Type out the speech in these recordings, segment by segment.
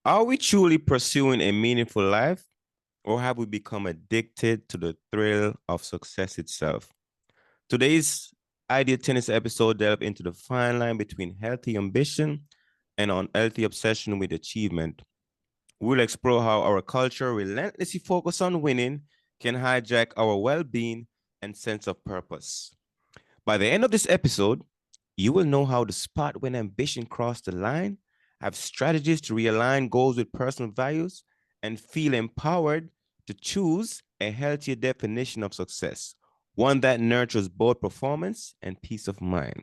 Are we truly pursuing a meaningful life, or have we become addicted to the thrill of success itself? Today's Ideal Tennis episode delve into the fine line between healthy ambition and unhealthy obsession with achievement. We'll explore how our culture relentlessly focus on winning can hijack our well-being and sense of purpose. By the end of this episode, you will know how to spot when ambition crosses the line, have strategies to realign goals with personal values, and feel empowered to choose a healthier definition of success, one that nurtures both performance and peace of mind.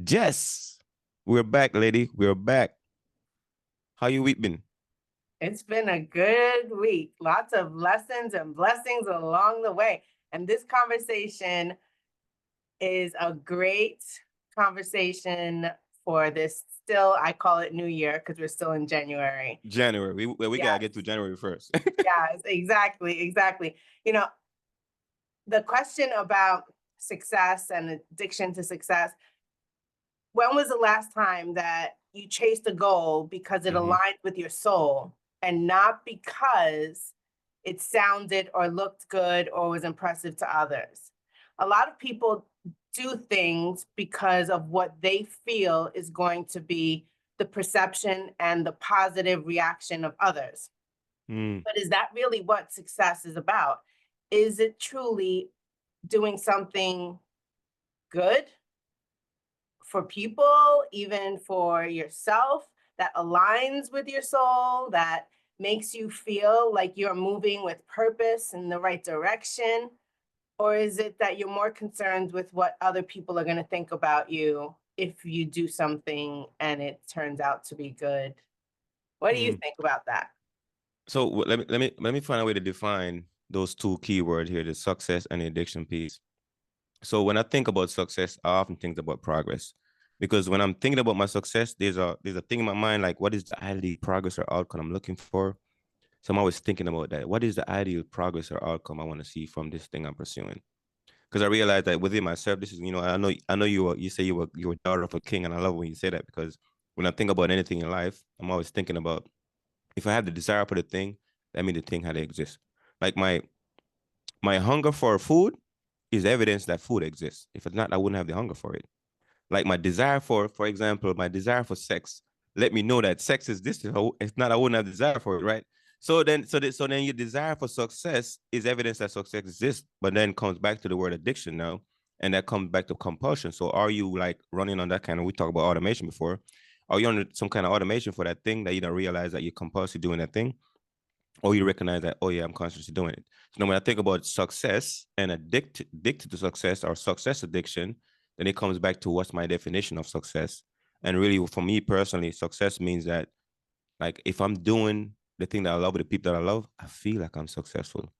Jess, we're back, lady. We're back. How you week been? It's been a good week. Lots of lessons and blessings along the way. And this conversation is a great conversation for this still, I call it New Year because we're still in January. January. We gotta Yes, get to January 1st. yes, exactly. You know, the question about success and addiction to success, when was the last time that you chased a goal because it Mhm. aligned with your soul and not because it sounded or looked good or was impressive to others? A lot of people do things because of what they feel is going to be the perception and the positive reaction of others. Mm. But is that really what success is about? Is it truly doing something good for people, even for yourself, that aligns with your soul, that makes you feel like you're moving with purpose in the right direction? Or is it that you're more concerned with what other people are going to think about you if you do something and it turns out to be good? What do you Mm. think about that? So let me find a way to define those two keywords here: the success and the addiction piece. So when I think about success, I often think about progress, because when I'm thinking about my success, there's a thing in my mind like, what is the ideal progress or outcome I'm looking for? So I'm always thinking about that. What is the ideal progress or outcome I want to see from this thing I'm pursuing? Because I realized that within myself, this is, I know you say you were a daughter of a king, and I love when you say that, because when I think about anything in life, I'm always thinking about, if I have the desire for the thing, that means the thing had to exist. Like my hunger for food is evidence that food exists. If it's not, I wouldn't have the hunger for it. Like my desire for example, my desire for sex, let me know that sex is this. If not, I wouldn't have desire for it, right? So then your desire for success is evidence that success exists, but then comes back to the word addiction now, and that comes back to compulsion. So are you like running on that kind of? We talked about automation before. Are you on some kind of automation for that thing that you don't realize that you're compulsively doing that thing? Or you recognize that, oh yeah, I'm consciously doing it. So now when I think about success and addicted to success or success addiction, then it comes back to what's my definition of success. And really, for me personally, success means that, like, if I'm doing the thing that I love with the people that I love, I feel like I'm successful,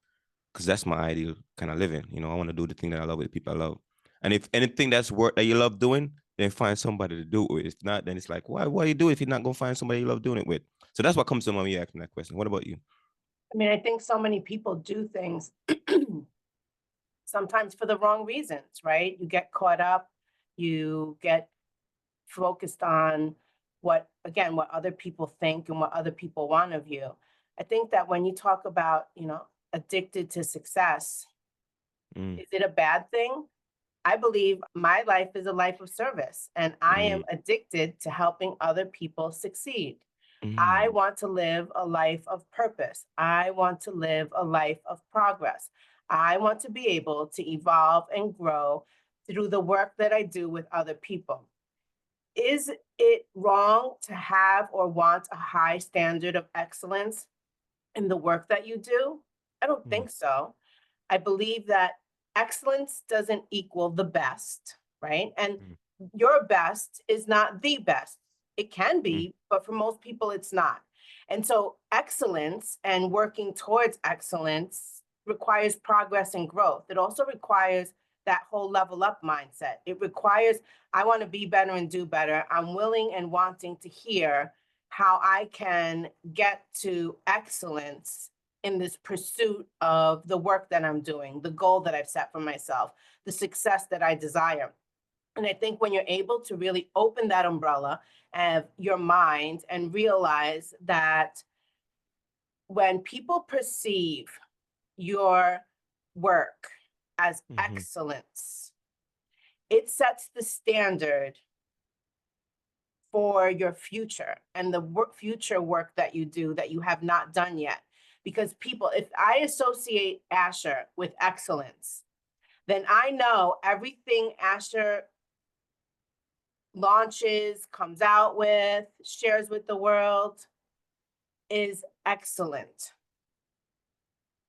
because that's my ideal kind of living. I want to do the thing that I love with the people I love. And if anything that's work that you love doing, then find somebody to do it with. If not, then it's like, why you do it if you're not gonna find somebody you love doing it with? So that's what comes to mind when you asking that question. What about you? I mean, I think so many people do things sometimes for the wrong reasons, right? You get caught up, you get focused on what other people think and what other people want of you. I think that when you talk about, addicted to success, Mm, is it a bad thing? I believe my life is a life of service and I am mm, addicted to helping other people succeed. I mm, want to live a life of purpose. I want to live a life of progress. I want to be able to evolve and grow through the work that I do with other people. Is it wrong to have or want a high standard of excellence in the work that you do? I don't mm, think so. I believe that excellence doesn't equal the best, right? And mm, your best is not the best. It can mm, be, but for most people, it's not. And so, excellence and working towards excellence requires progress and growth. It also requires that whole level up mindset. It requires, I want to be better and do better. I'm willing and wanting to hear how I can get to excellence in this pursuit of the work that I'm doing, the goal that I've set for myself, the success that I desire. And I think when you're able to really open that umbrella of your mind and realize that when people perceive your work as excellence, it sets the standard for your future and the future work that you do that you have not done yet. Because people, if I associate Asher with excellence, then I know everything Asher launches, comes out with, shares with the world is excellent.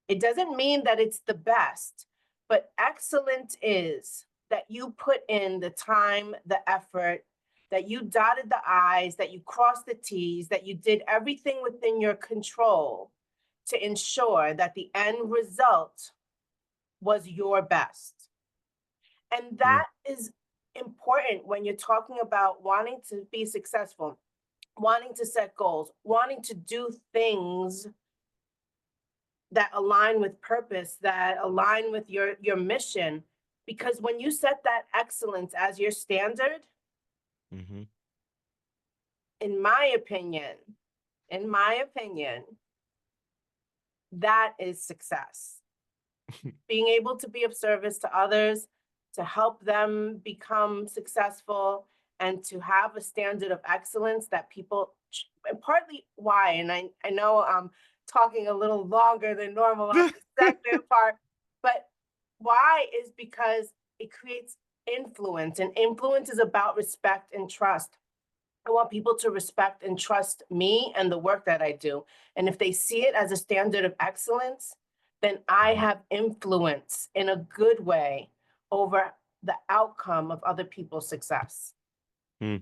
It doesn't mean that it's the best, but excellent is that you put in the time, the effort, that you dotted the I's, that you crossed the T's, that you did everything within your control to ensure that the end result was your best. And that is important when you're talking about wanting to be successful, wanting to set goals, wanting to do things that align with purpose, that align with your mission. Because when you set that excellence as your standard, in my opinion, that is success. Being able to be of service to others, to help them become successful, and to have a standard of excellence that people, and partly why, and I know I'm talking a little longer than normal on the second part, but why is because it creates influence, and influence is about respect and trust. I want people to respect and trust me and the work that I do. And if they see it as a standard of excellence, then I have influence in a good way over the outcome of other people's success. No,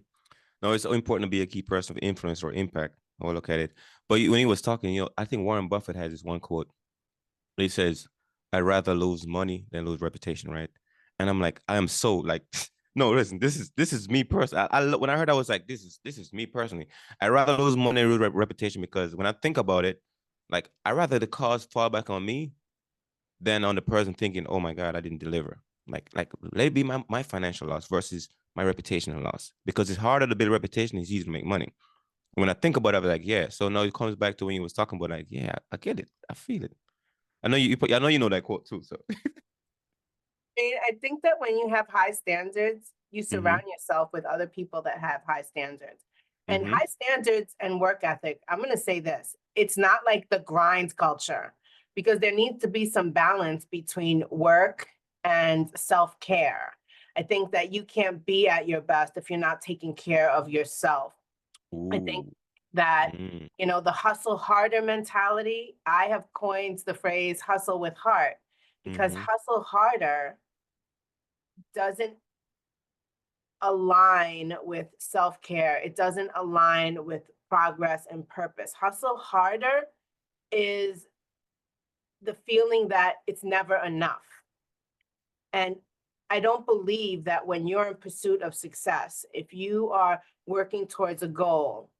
it's so important to be a key person of influence or impact. I'll look at it. But when he was talking, I think Warren Buffett has this one quote. He says, "I'd rather lose money than lose reputation," right? And I'm like, I am so like, no, listen, this is me personally. When I heard, I was like, this is me personally. I'd rather lose money than lose reputation, because when I think about it, like, I'd rather the cause fall back on me than on the person thinking, oh my God, I didn't deliver. Like let it be my financial loss versus my reputational loss, because it's harder to build a reputation. It's easy to make money. When I think about it, I'm like, yeah. So now it comes back to when you was talking about, like, yeah, I get it. I feel it. I know I know you know that quote too. So I think that when you have high standards, you surround yourself with other people that have high standards. And high standards and work ethic, I'm going to say this, it's not like the grind culture, because there needs to be some balance between work and self-care. I think that you can't be at your best if you're not taking care of yourself. I think that, the hustle harder mentality, I have coined the phrase hustle with heart, because hustle harder doesn't align with self-care. It doesn't align with progress and purpose. Hustle harder is the feeling that it's never enough. And I don't believe that when you're in pursuit of success, if you are working towards a goal,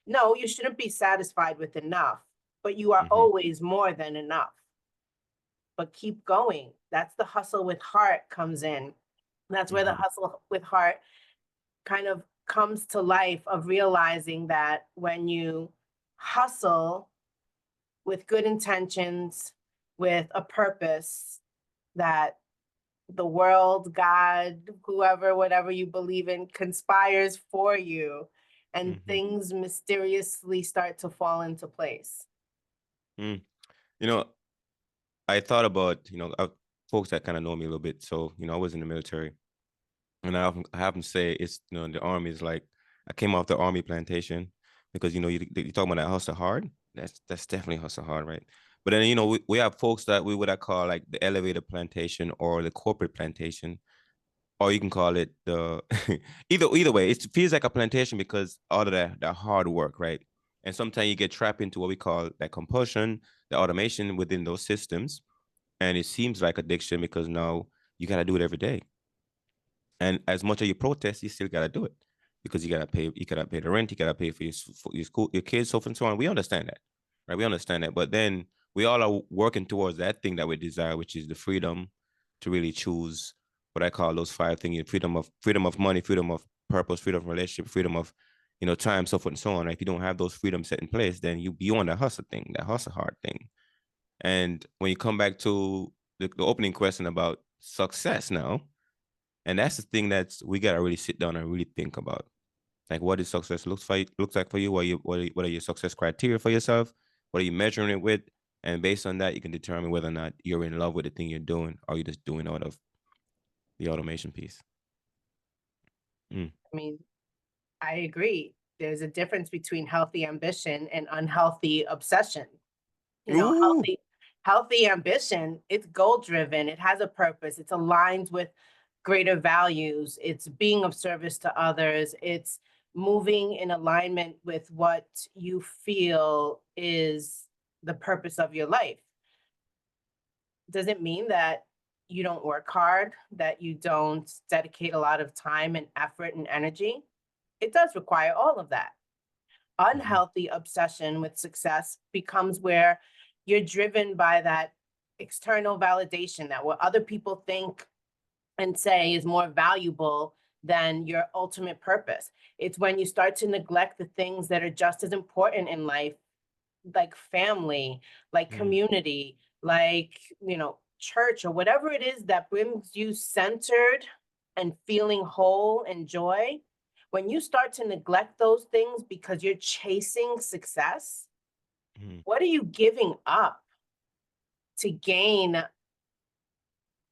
no, you shouldn't be satisfied with enough, but you are always more than enough. But keep going. That's the hustle with heart comes in. That's where the hustle with heart kind of comes to life, of realizing that when you hustle with good intentions, with a purpose, that the world, God, whoever, whatever you believe in, conspires for you, and things mysteriously start to fall into place. I thought about, folks that kind of know me a little bit. So, I was in the military, and I often say it's, the army is like, I came off the army plantation, because, you're talking about that hustle hard. That's definitely hustle hard, right? But then, we have folks that we would call like the elevator plantation or the corporate plantation, or you can call it the either way. It feels like a plantation because all of that hard work, right? And sometimes you get trapped into what we call that compulsion, the automation within those systems, and it seems like addiction because now you got to do it every day. And as much as you protest, you still got to do it because you got to pay. You got to pay the rent. You got to pay for your school, your kids, so forth and so on. We understand that, right? We understand that. But then we all are working towards that thing that we desire, which is the freedom to really choose what I call those five things: freedom of money, freedom of purpose, freedom of relationship, freedom of time, so forth and so on. Right? If you don't have those freedoms set in place, then you be on that hustle thing, that hustle hard thing. And when you come back to the opening question about success now, and that's the thing that we gotta really sit down and really think about. Like, what does success looks like for you? What are your success criteria for yourself? What are you measuring it with? And based on that, you can determine whether or not you're in love with the thing you're doing, or you're just doing out of the automation piece. Mm. I mean, I agree. There's a difference between healthy ambition and unhealthy obsession. Ooh. Healthy ambition, it's goal driven, it has a purpose, it's aligned with greater values, it's being of service to others, it's moving in alignment with what you feel is the purpose of your life. Does it mean that you don't work hard, that you don't dedicate a lot of time and effort and energy? It does require all of that. Unhealthy obsession with success becomes where you're driven by that external validation, that what other people think and say is more valuable than your ultimate purpose. It's when you start to neglect the things that are just as important in life, like family, like Mm. community, like, church, or whatever it is that brings you centered and feeling whole and joy. When you start to neglect those things because you're chasing success, Mm. what are you giving up to gain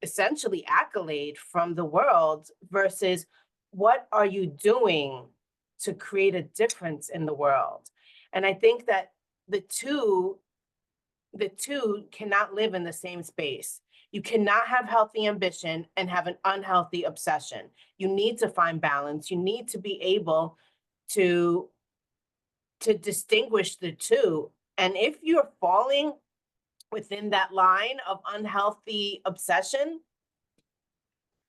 essentially accolade from the world versus what are you doing to create a difference in the world? And I think that the two the two cannot live in the same space. You cannot have healthy ambition and have an unhealthy obsession. You need to find balance. You need to be able to distinguish the two. And if you're falling within that line of unhealthy obsession,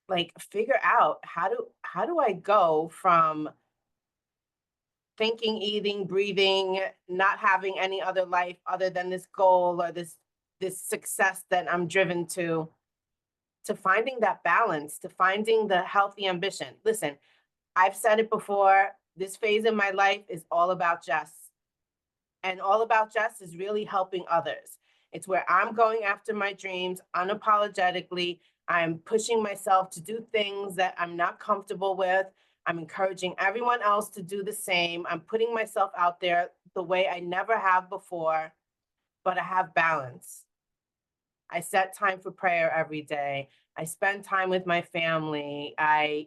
like, figure out how do I go from thinking, eating, breathing, not having any other life other than this goal or this success that I'm driven to finding that balance, to finding the healthy ambition. Listen, I've said it before, this phase in my life is all about Jess. And all about Jess is really helping others. It's where I'm going after my dreams unapologetically. I'm pushing myself to do things that I'm not comfortable with. I'm encouraging everyone else to do the same. I'm putting myself out there the way I never have before, but I have balance. I set time for prayer every day. I spend time with my family. I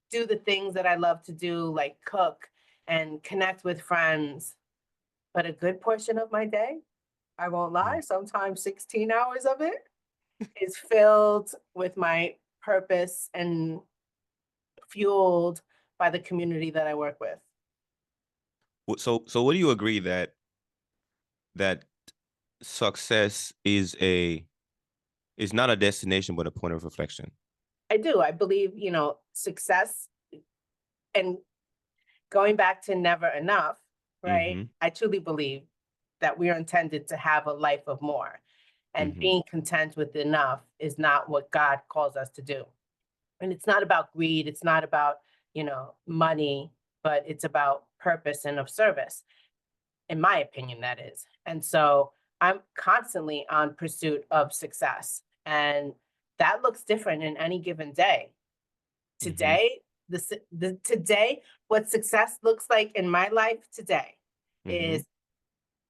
do the things that I love to do, like cook and connect with friends. But a good portion of my day, I won't lie, Mm. sometimes 16 hours of it is filled with my purpose and fueled by the community that I work with. So what do you agree that success is not a destination but a point of reflection? I do. I believe, success and going back to never enough, right? Mm-hmm. I truly believe that we are intended to have a life of more. And Mm-hmm. being content with enough is not what God calls us to do. And it's not about greed, it's not about, money, but it's about purpose and of service, in my opinion, that is. And so I'm constantly on pursuit of success. And that looks different in any given day. Mm-hmm. Today, today, what success looks like in my life today Mm-hmm. is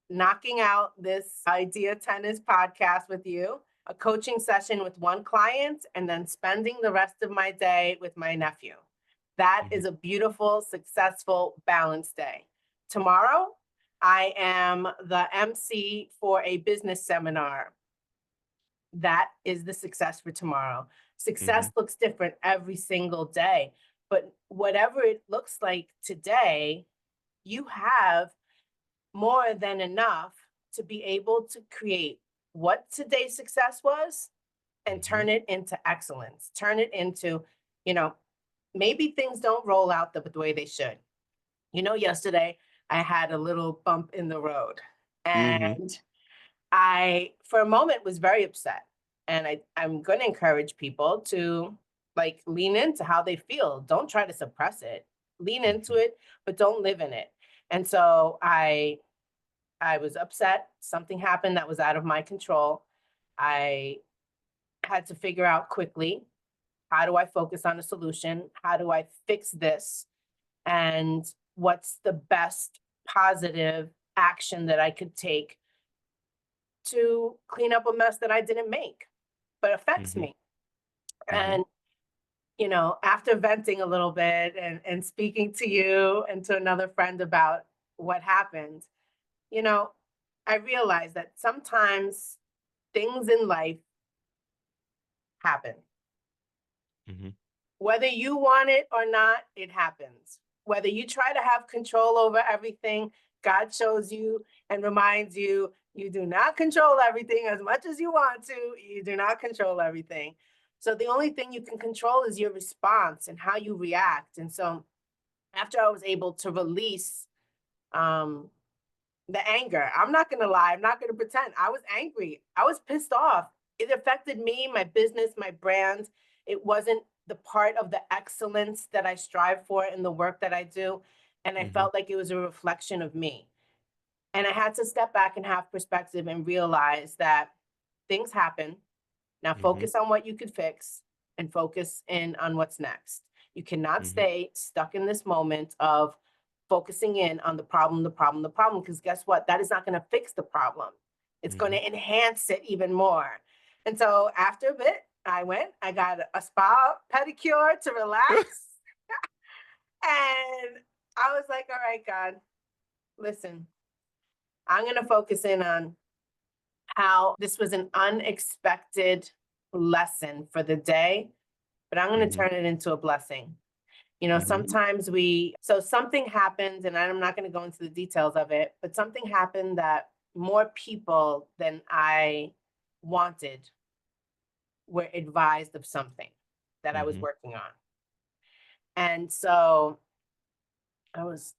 knocking out this Idea Tennis podcast with you, a coaching session with one client, and then spending the rest of my day with my nephew. That Mm-hmm. is a beautiful, successful, balanced day. Tomorrow, I am the MC for a business seminar. That is the success for tomorrow. Mm-hmm. Success looks different every single day, but whatever it looks like today, you have more than enough to be able to create what today's success was and Mm-hmm. turn it into excellence, turn it into, you know, maybe things don't roll out the way they should. Yesterday I had a little bump in the road Mm-hmm. and I, for a moment, was very upset. And I'm going to encourage people to like lean into how they feel. Don't try to suppress it. lean into it, but don't live in it. And so I was upset. Something happened that was out of my control. I had to figure out quickly, how do I focus on a solution? How do I fix this? And what's the best positive action that I could take to clean up a mess that I didn't make, but affects me? And after venting a little bit and speaking to you and to another friend about what happened, you know, I realized that sometimes things in life happen. Whether you want it or not, it happens. Whether you try to have control over everything, God shows you and reminds you, you do not control everything as much as you want to. You do not control everything. So the only thing you can control is your response and how you react. And so after I was able to release the anger, I'm not going to lie, I'm not going to pretend. I was angry. I was pissed off. It affected me, my business, my brand. It wasn't the part of the excellence that I strive for in the work that I do. And I felt like it was a reflection of me. And I had to step back and have perspective and realize that things happen. Now focus on what you could fix and focus in on what's next. You cannot stay stuck in this moment of focusing in on the problem, because guess what? That is not going to fix the problem. It's going to enhance it even more. And so after a bit, I got a spa pedicure to relax. And I was like, all right, God, listen, I'm going to focus in on how this was an unexpected lesson for the day, but I'm going to turn it into a blessing. Sometimes something happened, and I'm not going to go into the details of it, but something happened that more people than I wanted were advised of something that I was working on. And so I was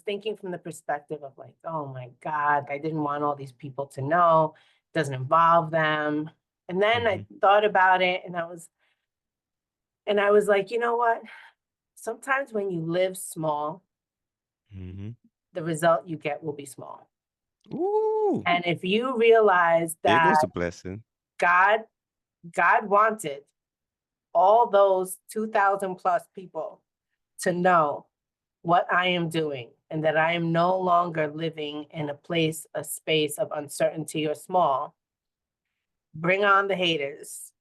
thinking from the perspective of like, oh my God, I didn't want all these people to know. It doesn't involve them. And then I thought about it, and I was like, you know what? Sometimes when you live small, the result you get will be small. Ooh. And if you realize There goes that the blessing. God wanted all those 2,000 plus people to know what I am doing, and that I am no longer living in a space of uncertainty or small, bring on the haters.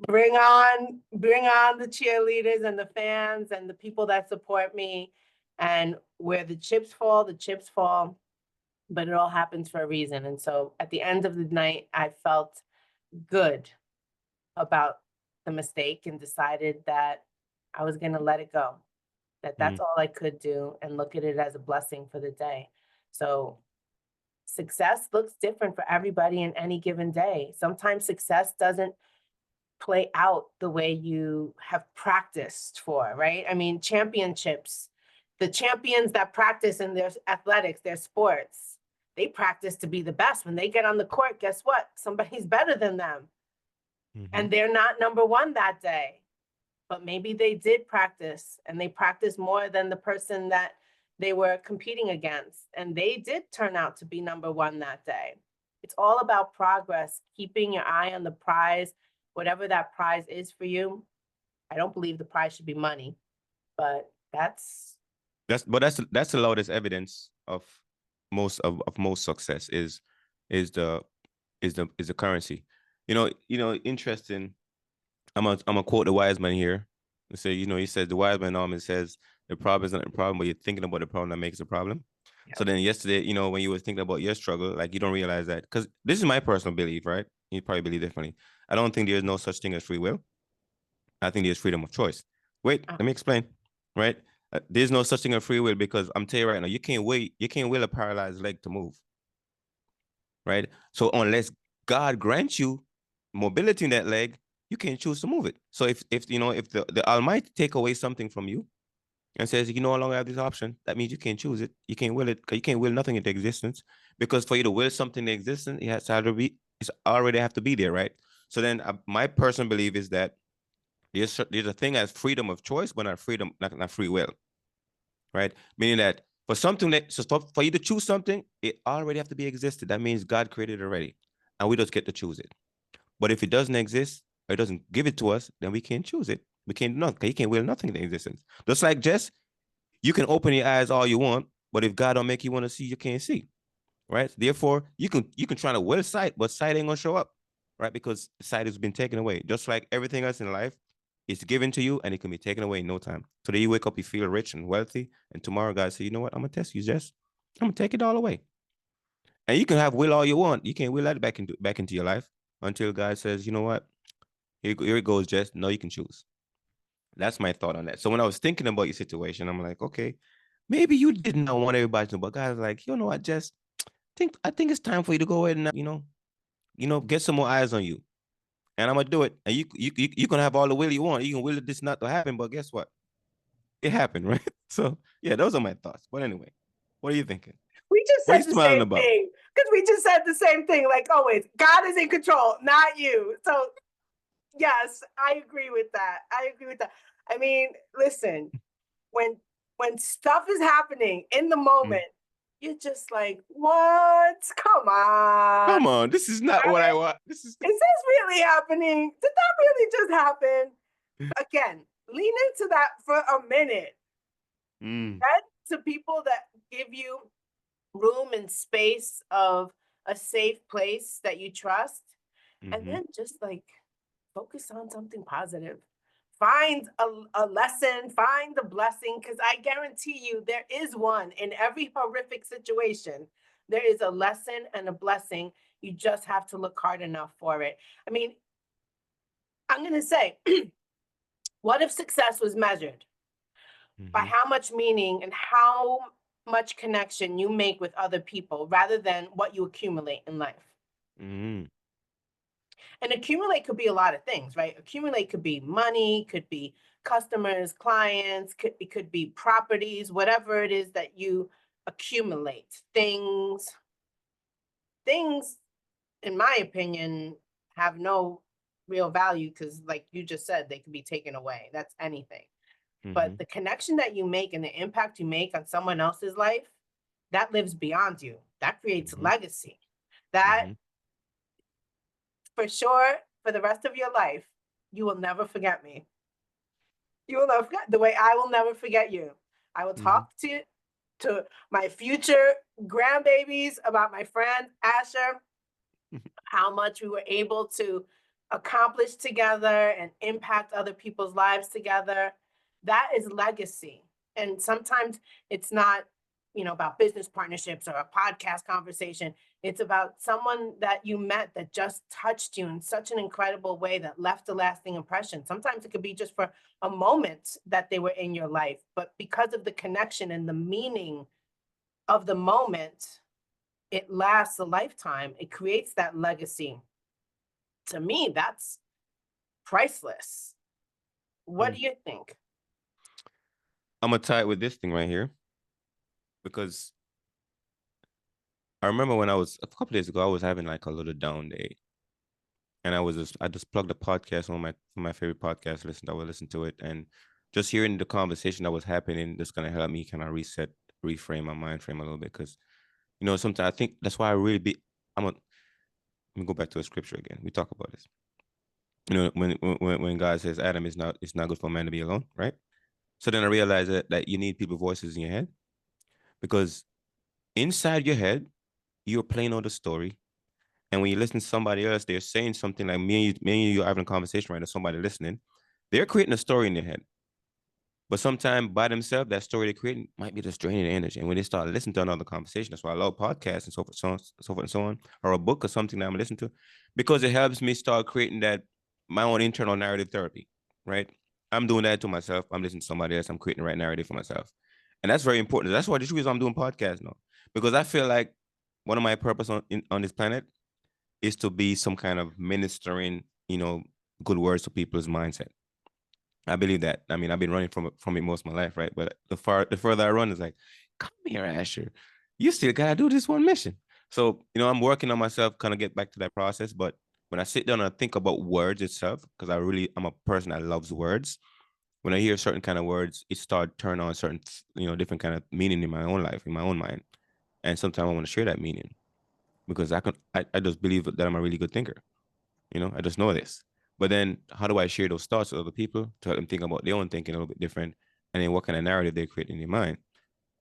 Bring on the cheerleaders and the fans and the people that support me. And where the chips fall, but it all happens for a reason. And so at the end of the night, I felt good about the mistake and decided that I was going to let it go, that's all I could do, and look at it as a blessing for the day. So success looks different for everybody in any given day. Sometimes success doesn't play out the way you have practiced for, right? I mean, championships, the champions that practice in their athletics, their sports, they practice to be the best. When they get on the court, guess what? Somebody's better than them. And they're not number one that day. But maybe they did practice, and they practiced more than the person that they were competing against. And they did turn out to be number one that day. It's all about progress, keeping your eye on the prize, whatever that prize is for you. I don't believe the prize should be money, but that's the loudest evidence of most success is the currency. Interesting. I'm gonna quote the wise man here. Say, he says the wise man always says the problem is not the problem, but you're thinking about the problem that makes the problem. Yep. So then yesterday, when you were thinking about your struggle, like you don't realize that, because this is my personal belief, right? You probably believe differently. I don't think there's no such thing as free will. I think there's freedom of choice. Wait, let me explain. Right? There's no such thing as free will, because I'm telling you right now, you can't will a paralyzed leg to move. Right? So unless God grants you mobility in that leg, you can't choose to move it. So if the Almighty take away something from you and says you no longer have this option, that means you can't choose it. You can't will it. You can't will nothing into existence, because for you to will something into existence, it has to already have to be there, right? So then my personal belief is that there's a thing as freedom of choice, but not free will. right? Meaning that for something that, so for you to choose something, it already have to be existed. That means God created it already, and we just get to choose it. But if it doesn't exist, or it doesn't give it to us, then we can't choose it. We can't do nothing. You can't will nothing into existence. Just like Jess, you can open your eyes all you want, but if God don't make you want to see, you can't see, right? Therefore, you can try to will sight, but sight ain't gonna show up, right? Because sight has been taken away. Just like everything else in life, it's given to you and it can be taken away in no time. Today you wake up, you feel rich and wealthy, and tomorrow God say, you know what? I'm gonna test you, Jess. I'm gonna take it all away. And you can have will all you want. You can't will that back into your life until God says, you know what? Here it goes, Jess. No, you can choose. That's my thought on that. So when I was thinking about your situation, I'm like, okay, maybe you did not want everybody to know, but God's like, you know what, Jess? I think it's time for you to go ahead and get some more eyes on you. And I'm gonna do it. And you can have all the will you want. You can will this not to happen, but guess what? It happened, right? So yeah, those are my thoughts. But anyway, what are you thinking? We just What are you said the smiling same about? thing because we just said the same thing. Like always, God is in control, not you. So yes, I agree with that. I agree with that. I mean, listen, when stuff is happening in the Mm. moment, you're just like, what? Come on. Come on, this is not what I Right? want. This is. Is this really happening? Did that really just happen? Again, lean into that for a minute. Mm, That to people that give you room and space of a safe place that you trust, and mm-hmm, then just like focus on something positive. Find a lesson, find the blessing, because I guarantee you there is one in every horrific situation. There is a lesson and a blessing. You just have to look hard enough for it. I mean, I'm going to say, what if success was measured by mm-hmm, how much meaning and how much connection you make with other people rather than what you accumulate in life? mm-hmm, And accumulate could be a lot of things, right? Accumulate could be money, could be customers, clients, it could be properties, whatever it is that you accumulate. Things, in my opinion, have no real value because, like you just said, they could be taken away. That's anything. mm-hmm, But the connection that you make and the impact you make on someone else's life, that lives beyond you. That creates mm-hmm, legacy. That mm-hmm. for sure, for the rest of your life, you will never forget me. You will never forget the way I will never forget you. I will Mm-hmm. talk to my future grandbabies about my friend Asher, how much we were able to accomplish together and impact other people's lives together. That is legacy. And sometimes it's not, about business partnerships or a podcast conversation. It's about someone that you met that just touched you in such an incredible way that left a lasting impression. Sometimes it could be just for a moment that they were in your life, but because of the connection and the meaning of the moment, it lasts a lifetime. It creates that legacy. To me, that's priceless. What Mm. do you think? I'm gonna tie it with this thing right here because I remember when I was a couple days ago, I was having like a little down day, and I just plugged a podcast on my favorite podcast. I would listen to it, and just hearing the conversation that was happening, just gonna help me kind of reset, reframe my mind frame a little bit because sometimes I think that's why I really be. Let me go back to a scripture again. We talk about this. When God says Adam it's not good for man to be alone, right? So then I realized that you need people voices in your head because inside your head you're playing out the story. And when you listen to somebody else, they're saying something like me and you are having a conversation right now, somebody listening, they're creating a story in their head. But sometimes by themselves, that story they're creating might be just draining energy. And when they start listening to another conversation, that's why I love podcasts and so forth, and so on, or a book or something that I'm listening to, because it helps me start creating that my own internal narrative therapy, right? I'm doing that to myself. I'm listening to somebody else. I'm creating the right narrative for myself. And that's very important. That's why the reason I'm doing podcasts now. Because I feel like one of my purpose on this planet is to be some kind of ministering, good words to people's mindset. I believe that. I mean, I've been running from it most of my life, right? But the further I run, is like, come here, Asher. You still gotta do this one mission. So, I'm working on myself, kind of get back to that process. But when I sit down and think about words itself, because I'm a person that loves words, when I hear certain kind of words, it start turn on certain, different kind of meaning in my own life, in my own mind. And sometimes I want to share that meaning because I just believe that I'm a really good thinker. I just know this. But then how do I share those thoughts with other people to help them think about their own thinking a little bit different, and then what kind of narrative they create in their mind?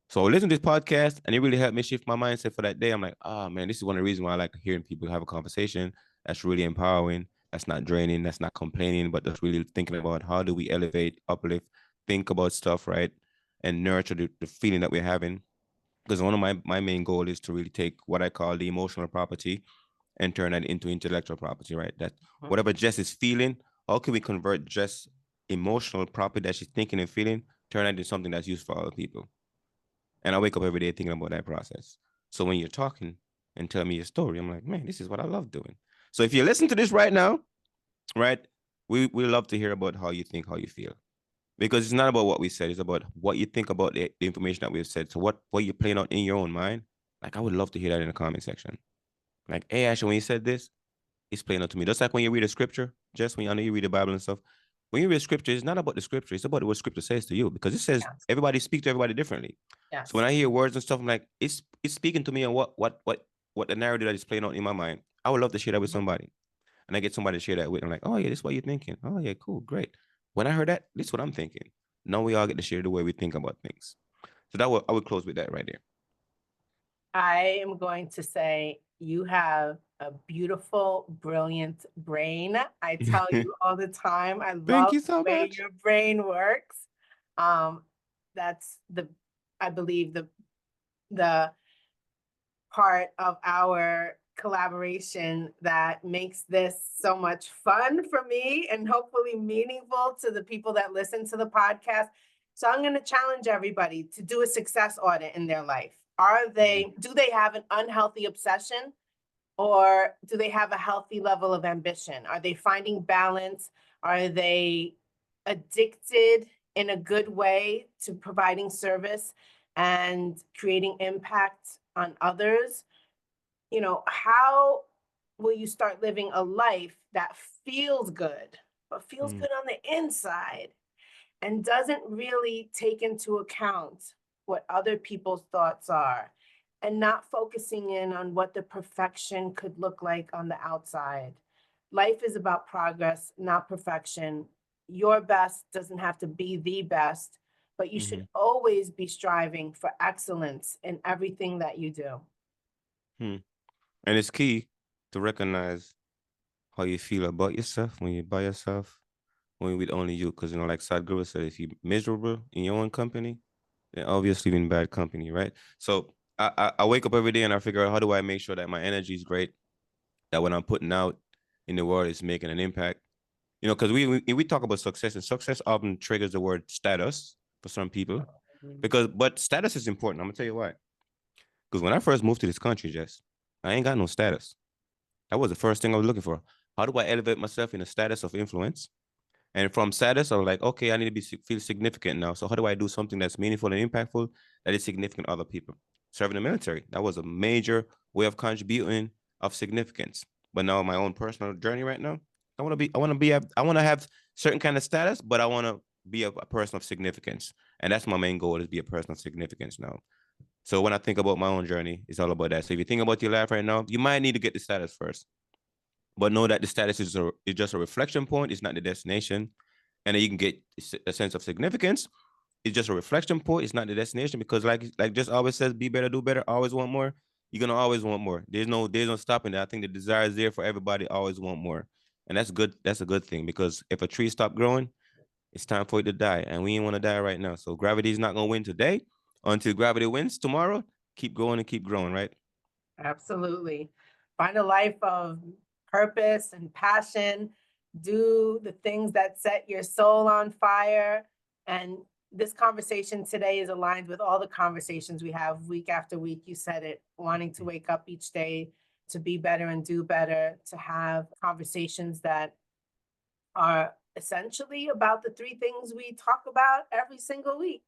So I listened to this podcast and it really helped me shift my mindset for that day. I'm like, oh man, this is one of the reasons why I like hearing people have a conversation that's really empowering, that's not draining, that's not complaining, but that's really thinking about how do we elevate, uplift, think about stuff, right? And nurture the feeling that we're having. Because one of my main goal is to really take what I call the emotional property and turn that into intellectual property, right? That whatever Jess is feeling, how can we convert Jess' emotional property that she's thinking and feeling, turn that into something that's useful for other people? And I wake up every day thinking about that process. So when you're talking and tell me your story, I'm like, man, this is what I love doing. So if you listen to this right now, right, we love to hear about how you think, how you feel. Because it's not about what we said, it's about what you think about the information that we've said. So what you're playing out in your own mind, like I would love to hear that in the comment section. Like, hey, Ashley, when you said this, it's playing out to me. Just like when you read a scripture, just when I know you read the Bible and stuff. When you read scripture, it's not about the scripture, it's about what scripture says to you, because it says Yes. everybody speak to everybody differently. Yes. So when I hear words and stuff, I'm like, it's speaking to me and what the narrative that is playing out in my mind. I would love to share that with somebody. And I get somebody to share that with. I'm like, oh yeah, this is what you're thinking. Oh yeah, cool, great. When I heard that, this is what I'm thinking. Now we all get to share the way we think about things. So I would close with that right there. I am going to say you have a beautiful, brilliant brain. I tell you all the time, I Thank love you the so way much. your brain works. Um, that's I believe the part of our collaboration that makes this so much fun for me and hopefully meaningful to the people that listen to the podcast. So I'm going to challenge everybody to do a success audit in their life. Do they have an unhealthy obsession, or do they have a healthy level of ambition? Are they finding balance? Are they addicted in a good way to providing service and creating impact on others? How will you start living a life that feels good, but feels Mm, good on the inside and doesn't really take into account what other people's thoughts are, and not focusing in on what the perfection could look like on the outside? Life is about progress, not perfection. Your best doesn't have to be the best, but you should mhm, always be striving for excellence in everything that you do. mm. And it's key to recognize how you feel about yourself when you're by yourself, when you're with only you. Because, like Sadhguru said, if you're miserable in your own company, then obviously you're in bad company, right? So I wake up every day and I figure out how do I make sure that my energy is great, that what I'm putting out in the world is making an impact. Because we talk about success, and success often triggers the word status for some people. But status is important. I'm gonna tell you why. Because when I first moved to this country, Jess, I ain't got no status. That was the first thing I was looking for. How do I elevate myself in a status of influence? And from status, I was like, okay, I need to feel significant now. So how do I do something that's meaningful and impactful that is significant to other people? Serving the military, that was a major way of contributing of significance. But now my own personal journey right now, I want to have certain kind of status, but I want to be a person of significance. And that's my main goal, is be a person of significance now. So when I think about my own journey, it's all about that. So if you think about your life right now, you might need to get the status first, but know that the status is just a reflection point. It's not the destination. And then you can get a sense of significance. It's just a reflection point. It's not the destination, because like just always says, be better, do better, always want more. You're gonna always want more. There's no stopping that. I think the desire is there for everybody. Always want more, and that's good. That's a good thing, because if a tree stop growing, it's time for it to die, and we ain't want to die right now. So gravity is not gonna win today. Until gravity wins tomorrow, keep going and keep growing, right? Absolutely. Find a life of purpose and passion. Do the things that set your soul on fire. And this conversation today is aligned with all the conversations we have week after week. You said it, wanting to wake up each day to be better and do better, to have conversations that are essentially about the three things we talk about every single week,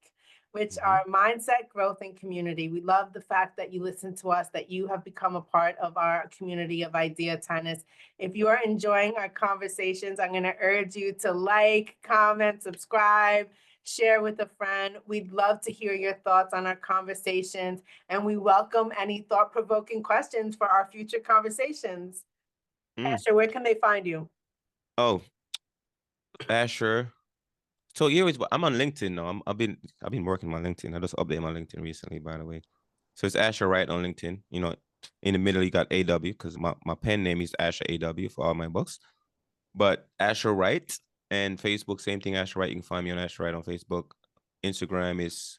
which are mindset, growth, and community. We love the fact that you listen to us, that you have become a part of our community of Idea Tennis. If you are enjoying our conversations, I'm going to urge you to like, comment, subscribe, share with a friend. We'd love to hear your thoughts on our conversations, and we welcome any thought-provoking questions for our future conversations. Asher, where can they find you? Oh, Asher. So I'm on LinkedIn now. I've been working my LinkedIn. I just updated my LinkedIn recently, by the way. So it's Asher Wright on LinkedIn. You know, in the middle you got AW because my pen name is Asher AW for all my books. But Asher Wright, and Facebook, same thing, Asher Wright. You can find me on Asher Wright on Facebook. Instagram is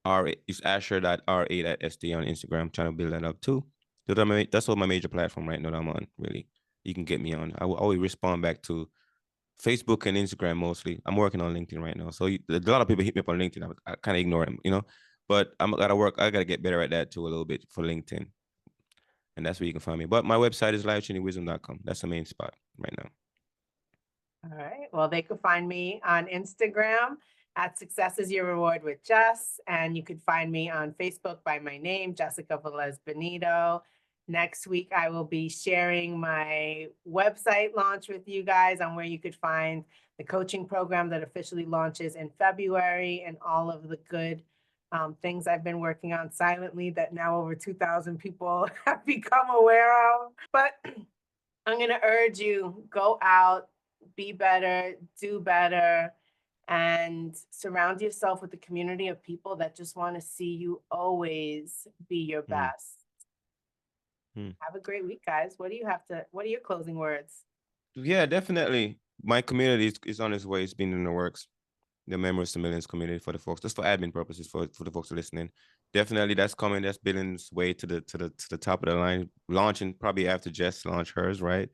asher.ra.sd on Instagram. I'm trying to build that up too. That's what my major platform right now that I'm on, really. You can get me on. I will always respond back to Facebook and Instagram mostly. I'm working on LinkedIn right now. So a lot of people hit me up on LinkedIn. I kind of ignore them, you know. But I gotta get better at that too a little bit for LinkedIn. And that's where you can find me. But my website is lifechangingwisdom.com. That's the main spot right now. All right. Well, they could find me on Instagram at Success is Your Reward with Jess. And you could find me on Facebook by my name, Jessica Velez-Benito. Next week, I will be sharing my website launch with you guys on where you could find the coaching program that officially launches in February and all of the good things I've been working on silently that now over 2,000 people have become aware of. But I'm going to urge you, go out, be better, do better, and surround yourself with a community of people that just want to see you always be your best. Have a great week, guys. What are your closing words? Yeah, definitely. My community is on its way. It's been in the works. The Memories to Millions community for the folks, just for admin purposes, for the folks listening. Definitely that's coming. That's building its way to the top of the line. Launching probably after Jess launched hers, right?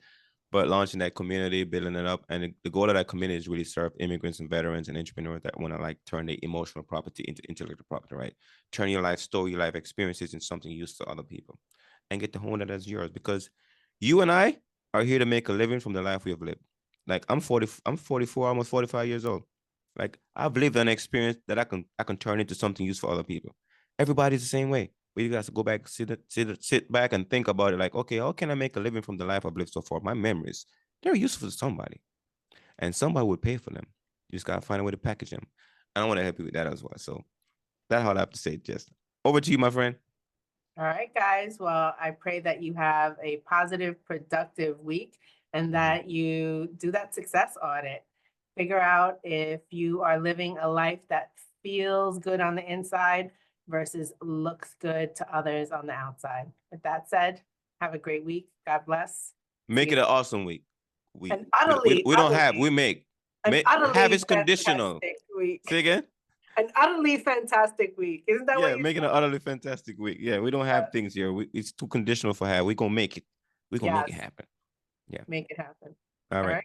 But launching that community, building it up. And the goal of that community is really serve immigrants and veterans and entrepreneurs that want to like turn their emotional property into intellectual property, right? Turn your life story, your life experiences into something useful to other people and get to own that as yours, because you and I are here to make a living from the life we have lived. Like I'm 44, almost 45 years old. Like I've lived an experience that I can turn into something useful for other people. Everybody's the same way. We got to go back, sit back and think about it. Like, okay, how can I make a living from the life I've lived so far? My memories, they're useful to somebody, and somebody would pay for them. You just gotta find a way to package them. And I want to help you with that as well. So that's all I have to say. Just over to you, my friend. All right, guys. Well, I pray that you have a positive, productive week and that you do that success audit. Figure out if you are living a life that feels good on the inside versus looks good to others on the outside. With that said, have a great week. God bless. Make it an awesome week. We don't have. We make. Have is conditional. Week. Say again. An utterly fantastic week. Isn't that what you're making an utterly fantastic week. Yeah, we don't have things here. It's too conditional for have. We're going to make it. We're going to make it happen. Yeah. Make it happen. All right.